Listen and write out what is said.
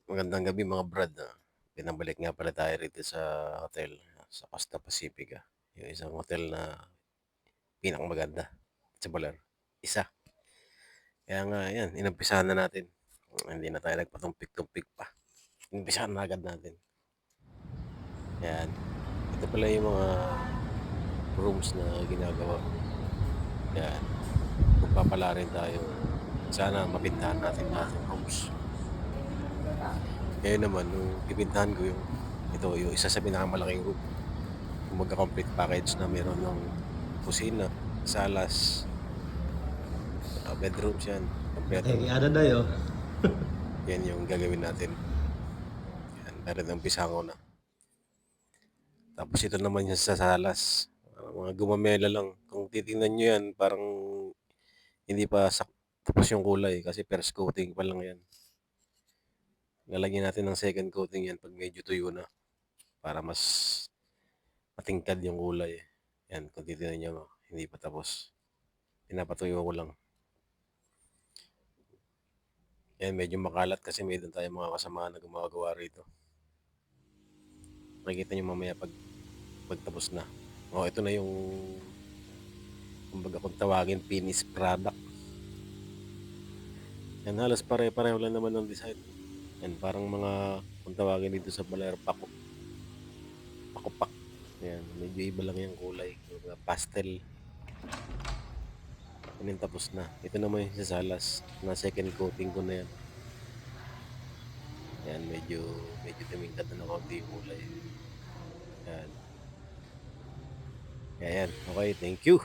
Magandang gabi mga brad, pinabalik nga pala tayo rito sa hotel sa Costa Pacifica, yung isang hotel na pinakamaganda sa Baler, isa. Kaya nga yan, inumpisahan na natin. Hindi na tayo nagpatumpik-tumpik pa. Inumpisahan na agad natin. Yan. Ito pala yung mga rooms na ginagawa. Yan. Magpapala rin tayo. Sana mapintahan natin lahat ng rooms. Ngayon naman, nung pipintahan ko yung isa sa pinakamalaking room. Yung magka-complete package na meron ng kusina, salas, bedrooms yan. Kompleto na. Ano na yun? Yan yung gagawin natin. Yan, pero umpisa ko na. Tapos ito naman yung sa salas. Mga gumamela lang. Kung titingnan nyo yan, parang hindi pa tapos yung kulay kasi first coating pa lang yan. Lalagyan natin ng second coating yan pag medyo tuyo na para mas matingkad yung kulay. Yan, kung titingnan nyo, hindi pa tapos. Pinapatuyo ko lang. Yan, medyo makalat kasi may doon tayong mga kasama na gumagawa rito. Makikita nyo mamaya pag tapos na. Ito na yung kumbaga kung tawagin finished product. Yan, halos pare-pareho lang naman ng design. Yan, parang mga kung tawagin dito sa Baler, pakupak. Yan, medyo iba lang yung kulay. Yung pastel. Yan yung tapos na. Ito naman yung sasalas na second coating ko na yan. Yan, medyo tumingkad na ng konti yung kulay. Yan. Yan. Okay, thank you.